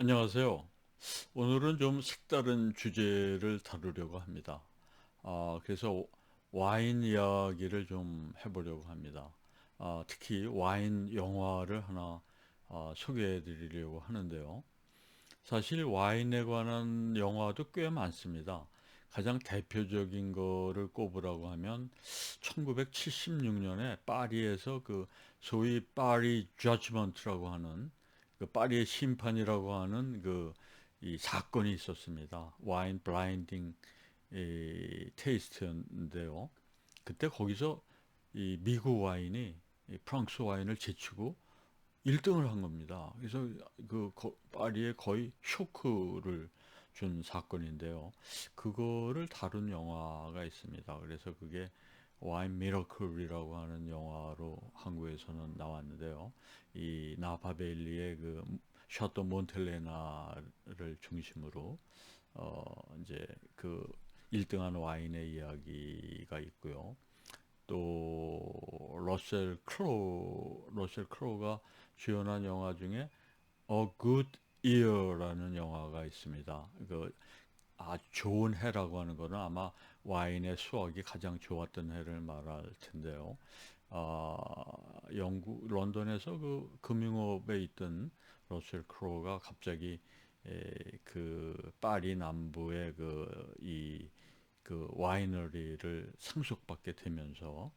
안녕하세요. 오늘은 좀 색다른 주제를 다루려고 합니다. 그래서 와인 이야기를 좀 해보려고 합니다. 특히 와인 영화를 하나 소개해 드리려고 하는데요. 사실 와인에 관한 영화도 꽤 많습니다. 가장 대표적인 거를 꼽으라고 하면 1976년에 파리에서 그 소위 파리 저지먼트라고 하는 그 파리의 심판이라고 하는 그 이 사건이 있었습니다. 와인 블라인딩 테이스트인데요. 그때 거기서 이 미국 와인이 이 프랑스 와인을 제치고 1등을 한 겁니다. 그래서 파리에 거의 쇼크를 준 사건인데요. 그거를 다룬 영화가 있습니다. 그래서 그게 와인 미러클이라고 하는 영화로 한국에서는 나왔는데요. 이 나파밸리의 그 샤또 몬텔레나를 중심으로 이제 그 1등한 와인의 이야기가 있고요. 또 러셀 크로우가 주연한 영화 중에 A Good Year라는 영화가 있습니다. 아주 좋은 해라고 하는 거는 아마 와인의 수확이 가장 좋았던 해를 말할 텐데요. 영국 런던에서 그 금융업에 있던 러셀 크로우가 갑자기 그 파리 남부의 그 와이너리를 상속받게 되면서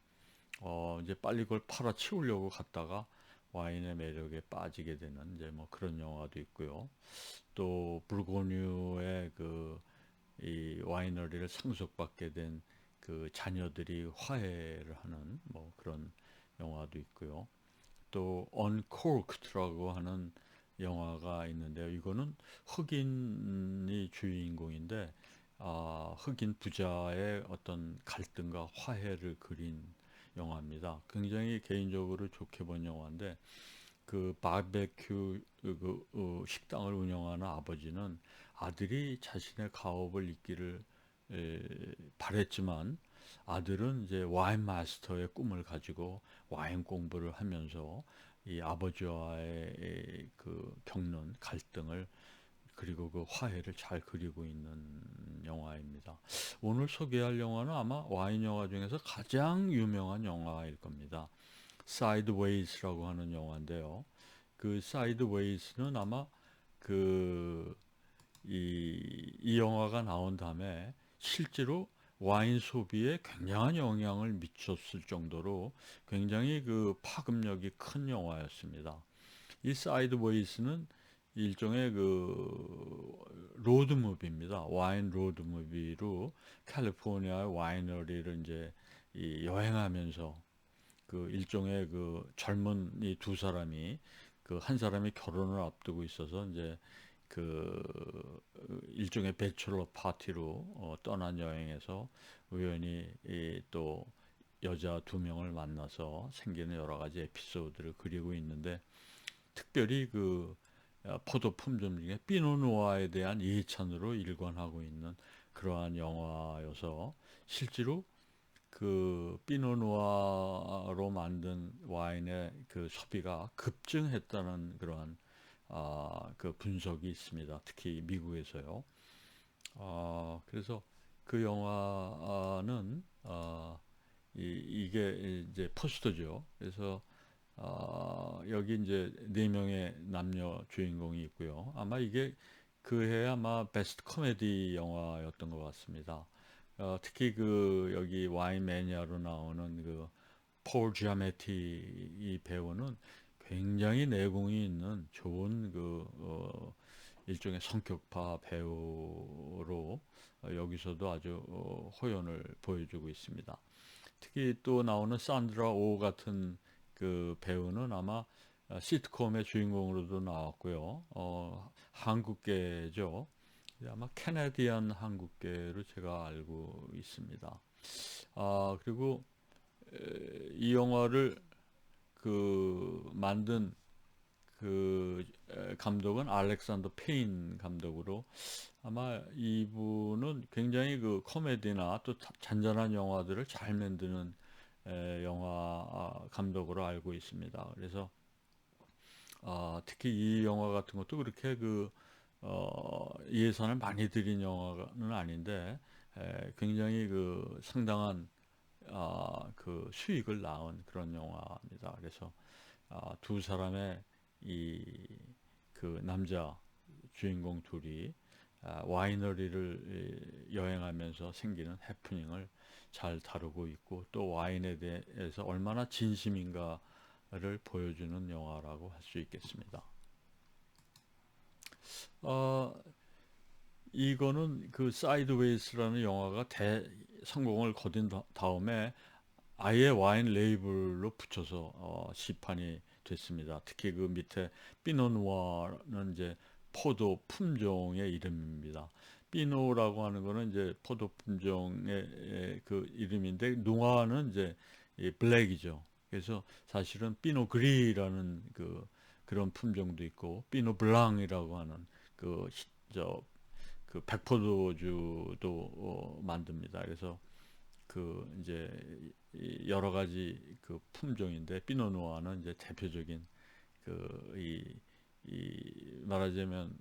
이제 빨리 그걸 팔아치우려고 갔다가 와인의 매력에 빠지게 되는 이제 뭐 그런 영화도 있고요. 또 불고뉴의 그 이 와이너리를 상속받게 된 그 자녀들이 화해를 하는 뭐 그런 영화도 있고요. 또 Uncorked라고 하는 영화가 있는데요. 이거는 흑인이 주인공인데 흑인 부자의 어떤 갈등과 화해를 그린 영화입니다. 굉장히 개인적으로 좋게 본 영화인데 그 바베큐 식당을 운영하는 아버지는 아들이 자신의 가업을 잇기를 바랬지만 아들은 이제 와인 마스터의 꿈을 가지고 와인 공부를 하면서 이 아버지와의 그 겪는 갈등을 그리고 그 화해를 잘 그리고 있는 영화입니다. 오늘 소개할 영화는 아마 와인 영화 중에서 가장 유명한 영화일 겁니다. 사이드웨이스라고 하는 영화인데요. 그 사이드웨이스는 아마 그 이 영화가 나온 다음에 실제로 와인 소비에 굉장한 영향을 미쳤을 정도로 굉장히 그 파급력이 큰 영화였습니다. 이 사이드웨이스는 일종의 그 로드무비입니다. 와인 로드무비로 캘리포니아의 와이너리를 이제 이 여행하면서 그 일종의 그 젊은 이 두 사람이 그 한 사람이 결혼을 앞두고 있어서 이제 그 일종의 배철러 파티로 떠난 여행에서 우연히 이또 여자 두 명을 만나서 생기는 여러 가지 에피소드를 그리고 있는데 특별히 그 포도 품종 중에 피노누아에 대한 예찬으로 일관하고 있는 그러한 영화여서 실제로 그 피노누아로 만든 와인의 그 소비가 급증했다는 그러한 그 분석이 있습니다. 특히 미국에서요. 그래서 그 영화는 이게 이제 포스터죠. 그래서 여기 이제 네 명의 남녀 주인공이 있고요. 아마 이게 그 해 아마 베스트 코미디 영화였던 것 같습니다. 특히 그 여기 와인 매니아로 나오는 그 폴 지아메티 이 배우는 굉장히 내공이 있는 좋은 일종의 성격파 배우로 여기서도 아주 호연을 보여주고 있습니다. 특히 또 나오는 산드라 오 같은 그 배우는 아마 시트콤의 주인공으로도 나왔고요. 한국계죠. 아마 캐네디안 한국계로 제가 알고 있습니다. 그리고 이 영화를 그 만든 그 감독은 알렉산더 페인 감독으로 아마 이분은 굉장히 그 코미디나 또 잔잔한 영화들을 잘 만드는 영화 감독으로 알고 있습니다. 그래서 특히 이 영화 같은 것도 그렇게 그 예산을 많이 들인 영화는 아닌데 굉장히 그 상당한 그 수익을 낳은 그런 영화입니다. 그래서 두 사람의 이 그 남자 주인공 둘이 와이너리를 여행하면서 생기는 해프닝을 잘 다루고 있고 또 와인에 대해서 얼마나 진심인가를 보여주는 영화라고 할 수 있겠습니다. 어, 이거는 그 사이드웨이스라는 영화가 성공을 거둔 다음에 아예 와인 레이블로 붙여서 시판이 됐습니다. 특히 그 밑에 피노누아는 이제 포도 품종의 이름입니다. 피노라고 하는 거는 이제 포도 품종의 그 이름인데 누아는 이제 이 블랙이죠. 그래서 사실은 피노 그리라는 그런 품종도 있고 피노 블랑이라고 하는 그 저 그 백포도주도 만듭니다. 그래서 그 이제 여러 가지 그 품종인데 피노누아는 이제 대표적인 이 말하자면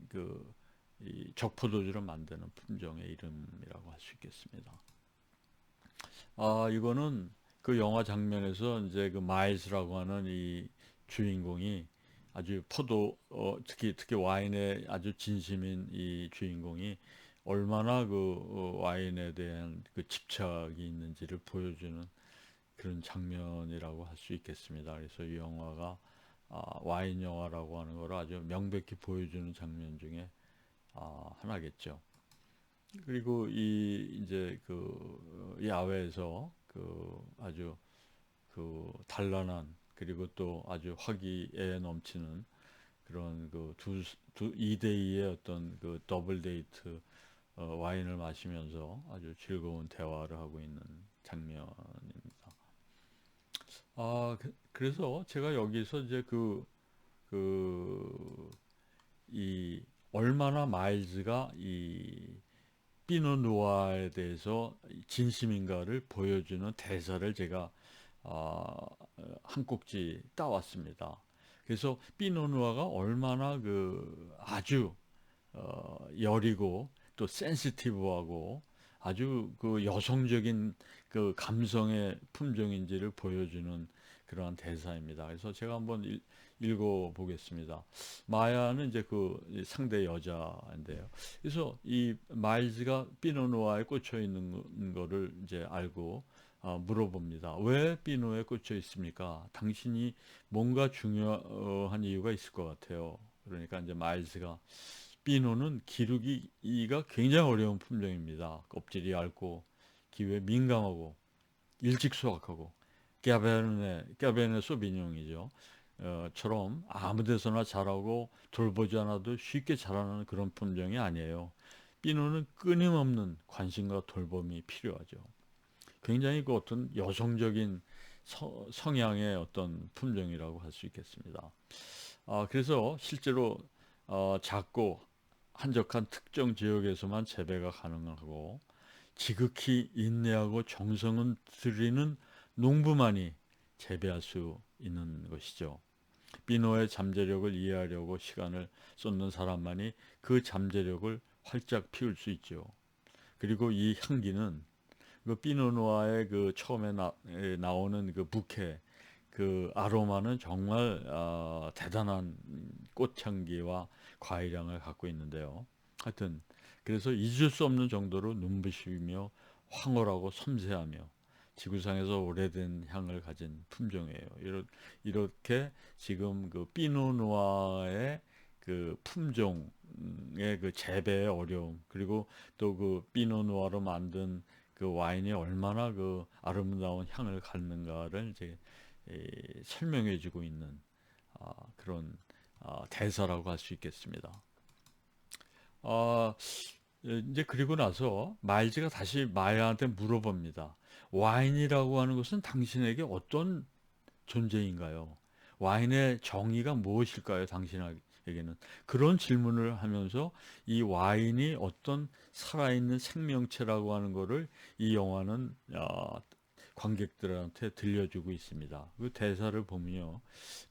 이 적포도주를 만드는 품종의 이름이라고 할 수 있겠습니다. 이거는 그 영화 장면에서 이제 그 마일스라고 하는 이 주인공이 아주 특히 와인에 아주 진심인 이 주인공이 얼마나 와인에 대한 그 집착이 있는지를 보여주는 그런 장면이라고 할 수 있겠습니다. 그래서 이 영화가 와인 영화라고 하는 걸 아주 명백히 보여주는 장면 중에 하나겠죠. 그리고 이 이제 그 야외에서 아주 단란한 그리고 또 아주 화기에 넘치는 그런 두 2대2의 어떤 그 더블 데이트 와인을 마시면서 아주 즐거운 대화를 하고 있는 장면입니다. 그래서 제가 여기서 이제 이 얼마나 마일즈가 이 피노누아에 대해서 진심인가를 보여주는 대사를 제가 한 꼭지 따왔습니다. 그래서 피노누아가 얼마나 아주 여리고 또 센시티브하고 아주 그 여성적인 그 감성의 품종인지를 보여주는 그러한 대사입니다. 그래서 제가 한번 읽어 보겠습니다. 마야는 이제 그 상대 여자인데요. 그래서 이 마일즈가 피노누아에 꽂혀 있는 거를 이제 알고 물어봅니다. 왜 피노에 꽂혀 있습니까? 당신이 뭔가 중요한 이유가 있을 것 같아요. 그러니까 이제 마일즈가 피노는 기르기가 굉장히 어려운 품종입니다. 껍질이 얇고 기후에 민감하고 일찍 수확하고 까베르네 소비뇽이죠. 처럼 아무 데서나 자라고 돌보지 않아도 쉽게 자라는 그런 품종이 아니에요. 피노는 끊임없는 관심과 돌봄이 필요하죠. 굉장히 그 어떤 여성적인 성향의 어떤 품종이라고 할 수 있겠습니다. 그래서 실제로 작고 한적한 특정 지역에서만 재배가 가능하고 지극히 인내하고 정성을 들이는 농부만이 재배할 수 있는 것이죠. 비노의 잠재력을 이해하려고 시간을 쏟는 사람만이 그 잠재력을 활짝 피울 수 있죠. 그리고 이 향기는 그 피노누아의 처음에 나오는 그 부케 그 아로마는 정말 대단한 꽃향기와 과일향을 갖고 있는데요. 하여튼 그래서 잊을 수 없는 정도로 눈부시며 황홀하고 섬세하며 지구상에서 오래된 향을 가진 품종이에요. 이렇게 지금 그 피노누아의 그 품종의 그 재배의 어려움 그리고 또 그 피노누아로 만든 그 와인이 얼마나 그 아름다운 향을 갖는가를 이제 설명해주고 있는 그런 대사라고 할 수 있겠습니다. 아, 이제 그리고 나서 마일즈가 다시 마야한테 물어봅니다. 와인이라고 하는 것은 당신에게 어떤 존재인가요? 와인의 정의가 무엇일까요? 당신에게는 그런 질문을 하면서 이 와인이 어떤 살아있는 생명체라고 하는 것을 이 영화는 관객들한테 들려주고 있습니다. 그 대사를 보면요,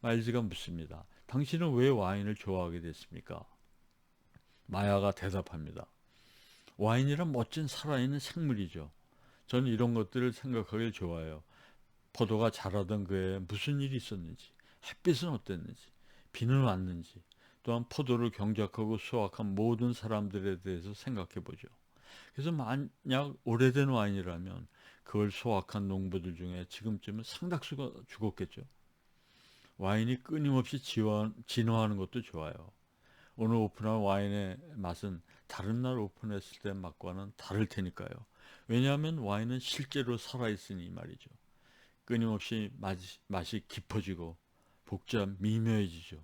마일즈가 묻습니다. 당신은 왜 와인을 좋아하게 됐습니까? 마야가 대답합니다. 와인이란 멋진 살아있는 생물이죠. 저는 이런 것들을 생각하길 좋아해요. 포도가 자라던 그에 무슨 일이 있었는지, 햇빛은 어땠는지, 비는 왔는지, 또한 포도를 경작하고 수확한 모든 사람들에 대해서 생각해 보죠. 그래서 만약 오래된 와인이라면 그걸 수확한 농부들 중에 지금쯤은 상당수가 죽었겠죠. 와인이 끊임없이 진화하는 것도 좋아요. 오늘 오픈한 와인의 맛은 다른 날 오픈했을 때 맛과는 다를 테니까요. 왜냐하면 와인은 실제로 살아있으니 말이죠. 끊임없이 맛이 깊어지고 복잡 미묘해지죠.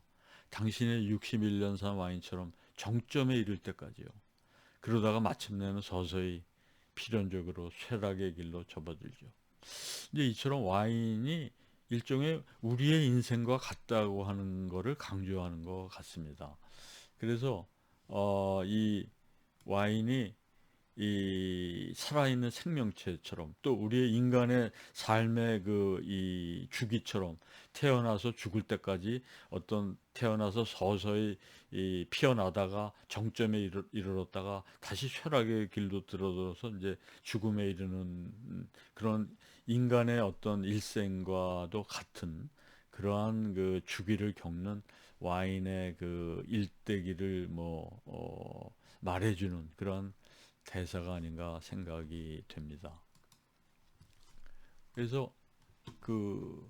당신의 61년산 와인처럼 정점에 이를 때까지요. 그러다가 마침내는 서서히 필연적으로 쇠락의 길로 접어들죠. 이제 이처럼 와인이 일종의 우리의 인생과 같다고 하는 것을 강조하는 것 같습니다. 그래서 이 와인이 이 살아있는 생명체처럼 또 우리의 인간의 삶의 그 이 주기처럼 태어나서 죽을 때까지 어떤 태어나서 서서히 이 피어나다가 정점에 이르렀다가 다시 쇠락의 길로 들어서 이제 죽음에 이르는 그런 인간의 어떤 일생과도 같은 그러한 그 주기를 겪는 와인의 그 일대기를 말해주는 그런 대사가 아닌가 생각이 됩니다. 그래서 그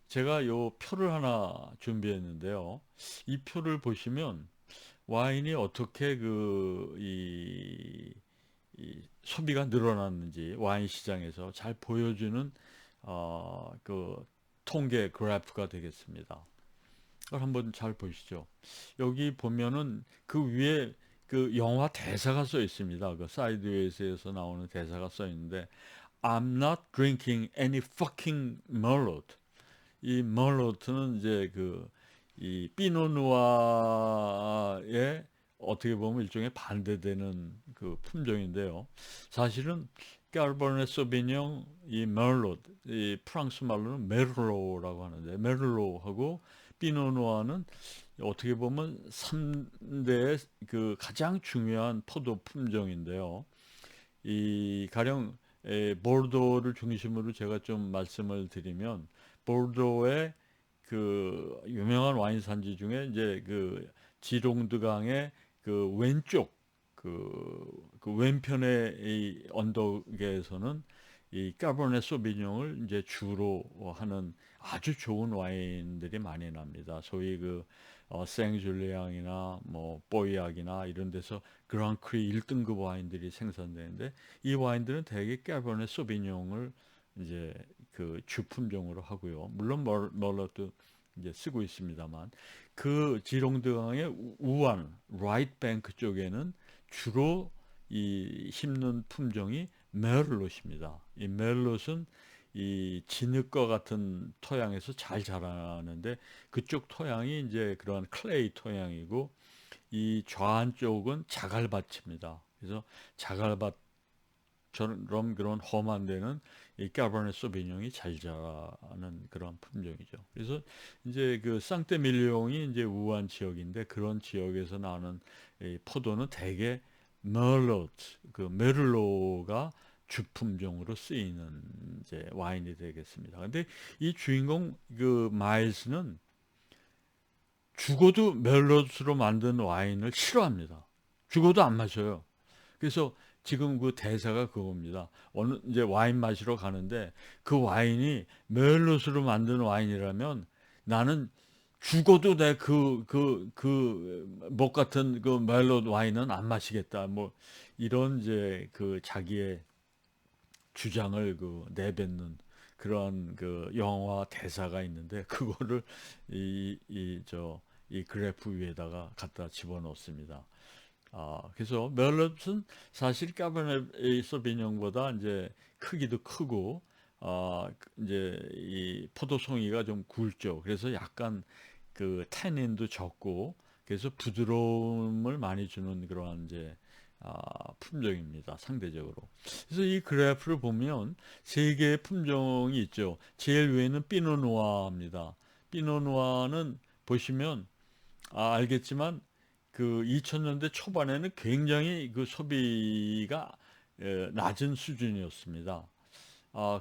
제가 요 표를 하나 준비했는데요. 이 표를 보시면 와인이 어떻게 이 소비가 늘어났는지 와인 시장에서 잘 보여주는 그 통계 그래프가 되겠습니다. 그걸 한번 잘 보시죠. 여기 보면은 그 위에 그 영화 대사가 써 있습니다. 그 사이드웨이스에서 나오는 대사가 써 있는데 I'm not drinking any fucking merlot. 이 merlot는 이제 이 피노누아의 어떻게 보면 일종의 반대되는 그 품종인데요. 사실은 까르보네 소비뇽, 이 merlot, 이 프랑스 말로는 메르로라고 하는데 메르로하고 피노누아는 어떻게 보면 3대의 그 가장 중요한 포도 품종인데요. 이 가령 보르도를 중심으로 제가 좀 말씀을 드리면 보르도의 그 유명한 와인 산지 중에 이제 그 지롱드강의 그 왼쪽 그 왼편의 이 언덕에서는 이 까베르네 소비뇽을 이제 주로 하는 아주 좋은 와인들이 많이 납니다. 소위 생줄리앙이나 뭐 뽀이악이나 이런 데서 그랑크리 1등급 와인들이 생산되는데 이 와인들은 대개 까베르네 소비뇽을 이제 그 주품종으로 하고요. 물론 멀럿도 이제 쓰고 있습니다만 그 지롱드강의 우안 라이트 뱅크 쪽에는 주로 이 심는 품종이 메를롯입니다. 이 메를롯은 이 진흙과 같은 토양에서 잘 자라는데 그쪽 토양이 이제 그런 클레이 토양이고 이 좌안 쪽은 자갈밭입니다. 그래서 자갈밭처럼 그런 험한 데는 이 까베르네 소비뇽이 잘 자라는 그런 품종이죠. 그래서 이제 그 상테밀리옹이 이제 우한 지역인데 그런 지역에서 나는 이 포도는 대개 머롯, 그 메를로가 주품종으로 쓰이는 이제 와인이 되겠습니다. 근데 이 주인공 그 마일스는 죽어도 멜롯으로 만든 와인을 싫어합니다. 죽어도 안 마셔요. 그래서 지금 그 대사가 그겁니다. 어느 이제 와인 마시러 가는데 그 와인이 멜롯으로 만든 와인이라면 나는 죽어도 내 목 같은 그 멜롯 와인은 안 마시겠다. 뭐 이런 이제 그 자기의 주장을 내뱉는 그런 그 영화 대사가 있는데 그거를 이 그래프 위에다가 갖다 집어넣습니다. 그래서 멜롯은 사실 까베르네 소비뇽보다 이제 크기도 크고 이제 이 포도송이가 좀 굵죠. 그래서 약간 그 태닌도 적고 그래서 부드러움을 많이 주는 그러한 이제 품종입니다. 상대적으로. 그래서 이 그래프를 보면 세 개의 품종이 있죠. 제일 위에는 피노누아입니다. 피노누아는 보시면 알겠지만 그 2000년대 초반에는 굉장히 그 소비가 낮은 수준이었습니다.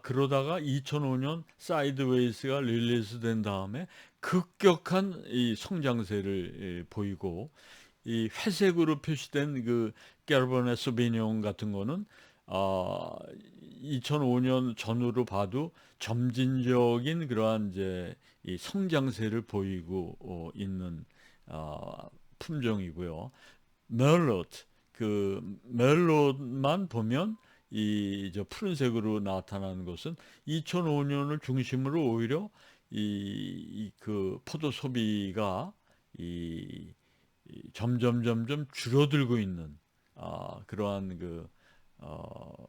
그러다가 2005년 사이드웨이스가 릴리즈 된 다음에 급격한 이 성장세를 보이고, 이 회색으로 표시된 그 까르보네 소비뇽 같은 거는 아, 2005년 전후로 봐도 점진적인 그러한 이제 이 성장세를 보이고 있는 품종이고요. 멜롯, 그 멜롯만 보면 이 저 푸른색으로 나타나는 것은 2005년을 중심으로 오히려 그 포도 소비가 이 점점 줄어들고 있는 그러한 그 어,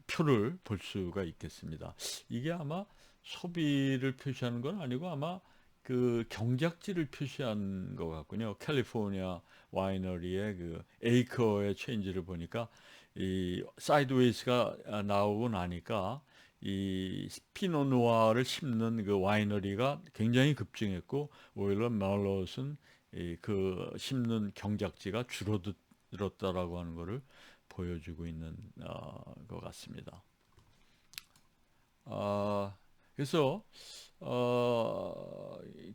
표를 볼 수가 있겠습니다. 이게 아마 소비를 표시하는 건 아니고 아마 그 경작지를 표시한 것 같군요. 캘리포니아 와이너리의 그 에이커의 체인지를 보니까 이 사이드웨이스가 나오고 나니까 이 피노누아를 심는 그 와이너리가 굉장히 급증했고, 오히려 멜롯은 그 심는 경작지가 줄어들었다라고 하는 것을 보여주고 있는 것 같습니다. 그래서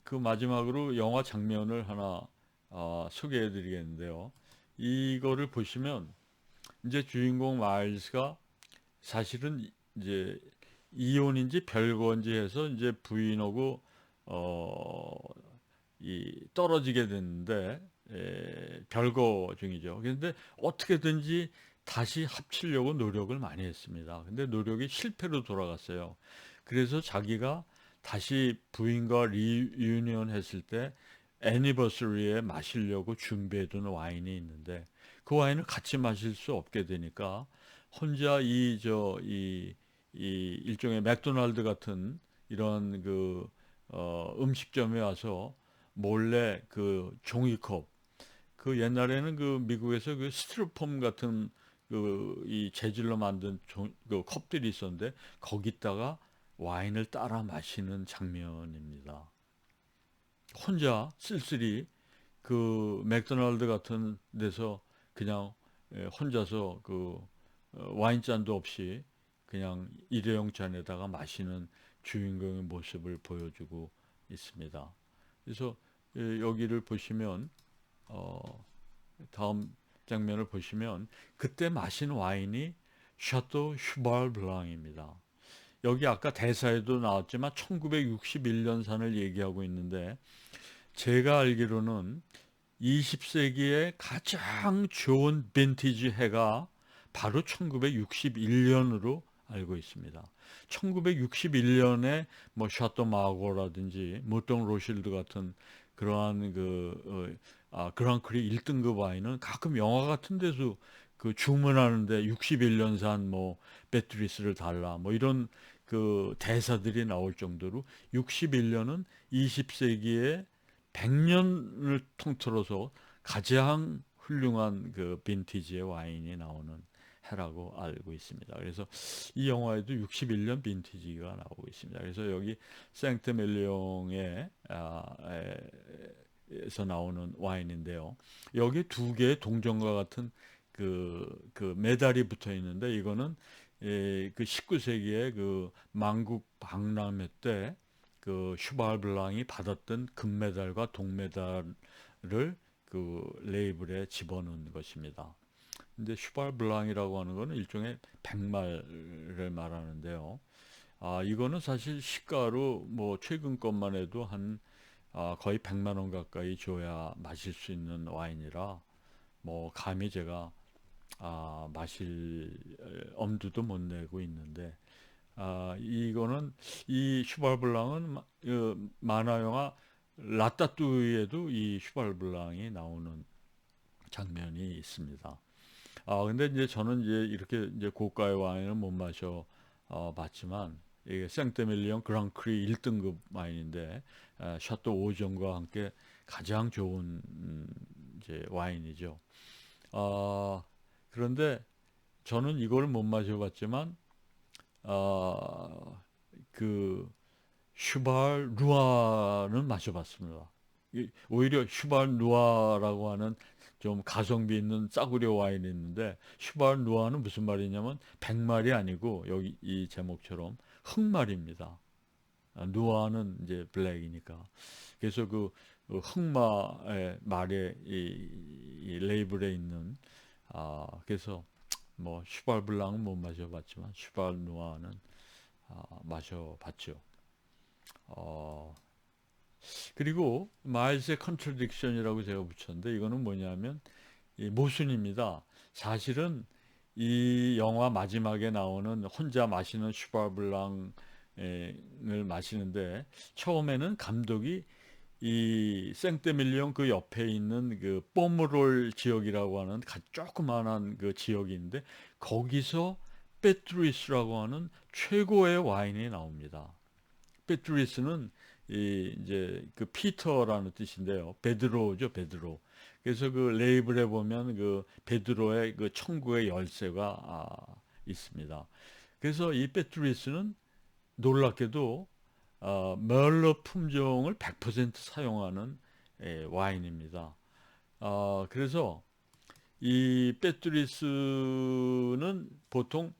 그 마지막으로 영화 장면을 하나 소개해 드리겠는데요. 이거를 보시면 이제 주인공 마일스가 사실은 이제 이혼인지 별거인지 해서 이제 부인하고 어, 떨어지게 됐는데 별거 중이죠. 그런데 어떻게든지 다시 합치려고 노력을 많이 했습니다. 근데 노력이 실패로 돌아갔어요. 그래서 자기가 다시 부인과 리유니언 했을 때 애니버서리에 마시려고 준비해둔 와인이 있는데, 그 와인을 같이 마실 수 없게 되니까 혼자 이 일종의 맥도날드 같은 이런 그 음식점에 와서 몰래 그 종이컵, 그 옛날에는 그 미국에서 그 스티로폼 같은 그 이 재질로 만든 그 컵들이 있었는데 거기다가 와인을 따라 마시는 장면입니다. 혼자 쓸쓸히 그 맥도날드 같은 데서 그냥 혼자서 그 와인잔도 없이 그냥 일회용 잔에다가 마시는 주인공의 모습을 보여주고 있습니다. 그래서 여기를 보시면 다음 장면을 보시면 그때 마신 와인이 샤또 슈발 블랑입니다. 여기 아까 대사에도 나왔지만 1961년산을 얘기하고 있는데, 제가 알기로는 20세기의 가장 좋은 빈티지 해가 바로 1961년으로 알고 있습니다. 1961년에 뭐 샤또 마고라든지 무통 로실드 같은 그러한 그랑크리 1등급 와인은 가끔 영화 같은 데서 그 주문하는데 61년산 뭐 배트리스를 달라 뭐 이런 그 대사들이 나올 정도로 61년은 20세기의 100년을 통틀어서 가장 훌륭한 그 빈티지의 와인이 나오는 해라고 알고 있습니다. 그래서 이 영화에도 61년 빈티지가 나오고 있습니다. 그래서 여기 생트멜리옹에 에서 나오는 와인인데요. 여기 두 개의 동전과 같은 그 메달이 붙어 있는데, 이거는 그 19세기의 그 만국 박람회 때 그 슈발블랑이 받았던 금메달과 동메달을 그 레이블에 집어넣은 것입니다. 근데 슈발블랑이라고 하는 것은 일종의 백말을 말하는데요. 이거는 사실 시가로 뭐 최근 것만 해도 한 거의 100만 원 가까이 줘야 마실 수 있는 와인이라 뭐 감히 제가 마실 엄두도 못 내고 있는데, 이거는 이 슈발블랑은 만화 영화 라따뚜이에도 이 슈발블랑이 나오는 장면이 있습니다. 근데 이제 저는 이제 이렇게 이제 고가의 와인을 못 마셔 봤지만, 이게 생테밀리온 그랑크리 1등급 와인인데 샤또 오정과 함께 가장 좋은 이제 와인이죠. 아, 그런데 저는 이걸 못 마셔봤지만 그 슈발 루아는 마셔봤습니다. 오히려 슈발 누아라고 하는 좀 가성비 있는 싸구려 와인이 있는데, 슈발 누아는 무슨 말이냐면 백말이 아니고 여기 이 제목처럼 흑말입니다. 누아는 이제 블랙이니까. 그래서 그 흑마의 말에 이 레이블에 있는, 그래서 뭐 슈발 블랑은 못 마셔봤지만 슈발 누아는 마셔봤죠. 어, 그리고 마일스의 컨트러딕션이라고 제가 붙였는데, 이거는 뭐냐면 이 모순입니다. 사실은 이 영화 마지막에 나오는 혼자 마시는 슈발블랑을 마시는데, 처음에는 감독이 이 생떼밀리옹 그 옆에 있는 그 뽀므롤 지역이라고 하는 조그만한 그 지역이 있는데, 거기서 페트루이스라고 하는 최고의 와인이 나옵니다. 페트루이스는 이제 그 피터라는 뜻인데요. 베드로죠, 베드로. 그래서 그 레이블에 보면 그 베드로의 그 천국의 열쇠가 있습니다. 그래서 이 페트루이스는 놀랍게도 멜로 품종을 100% 사용하는 와인입니다. 그래서 이 페트루이스는 보통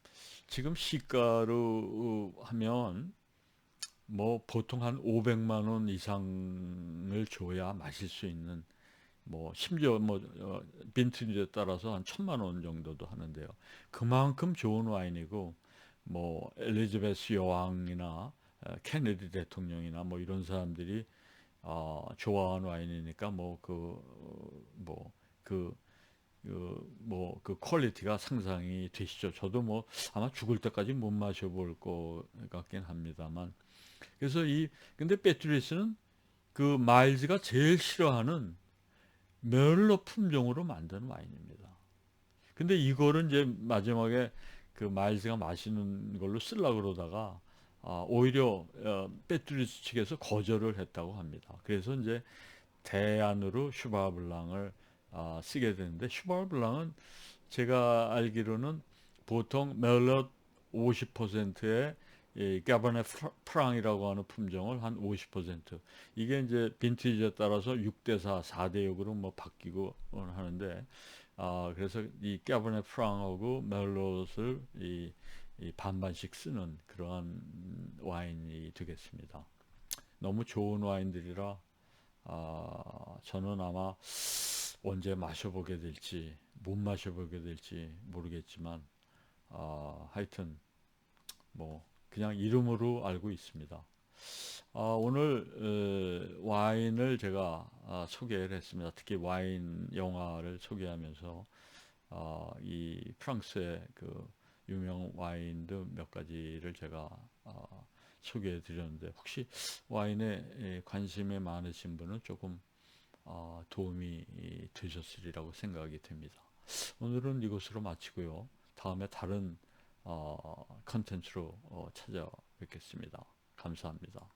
지금 시가로 하면 뭐 보통 한 500만 원 이상을 줘야 마실 수 있는, 뭐 심지어 뭐 빈티지에 따라서 한 1000만 원 정도도 하는데요. 그만큼 좋은 와인이고, 뭐 엘리자베스 여왕이나 케네디 대통령이나 뭐 이런 사람들이 좋아하는 와인이니까, 그 퀄리티가 상상이 되시죠. 저도 뭐 아마 죽을 때까지 못 마셔볼 것 같긴 합니다만. 그래서 근데 배트리스는 그 마일즈가 제일 싫어하는 멜로 품종으로 만든 와인입니다. 근데 이거를 이제 마지막에 그 마일즈가 마시는 걸로 쓰려고 그러다가 오히려 배트리스 측에서 거절을 했다고 합니다. 그래서 이제 대안으로 슈바블랑을 쓰게 되는데, 슈바블랑은 제가 알기로는 보통 멜럿 50%의 이 까버네 프랑이라고 하는 품종을 한 50%, 이게 이제 빈티지에 따라서 6대4, 4대6으로 뭐 바뀌고 하는데, 그래서 이 까버네 프랑하고 멜롯을 이 반반씩 쓰는 그러한 와인이 되겠습니다. 너무 좋은 와인들이라 저는 아마 언제 마셔보게 될지, 못 마셔보게 될지 모르겠지만, 하여튼 뭐 그냥 이름으로 알고 있습니다. 오늘 와인을 제가 소개를 했습니다. 특히 와인 영화를 소개하면서 이 프랑스의 그 유명 와인도 몇 가지를 제가 소개해 드렸는데, 혹시 와인에 관심이 많으신 분은 조금 도움이 되셨으리라고 생각이 됩니다. 오늘은 이것으로 마치고요. 다음에 다른 컨텐츠로 찾아뵙겠습니다. 감사합니다.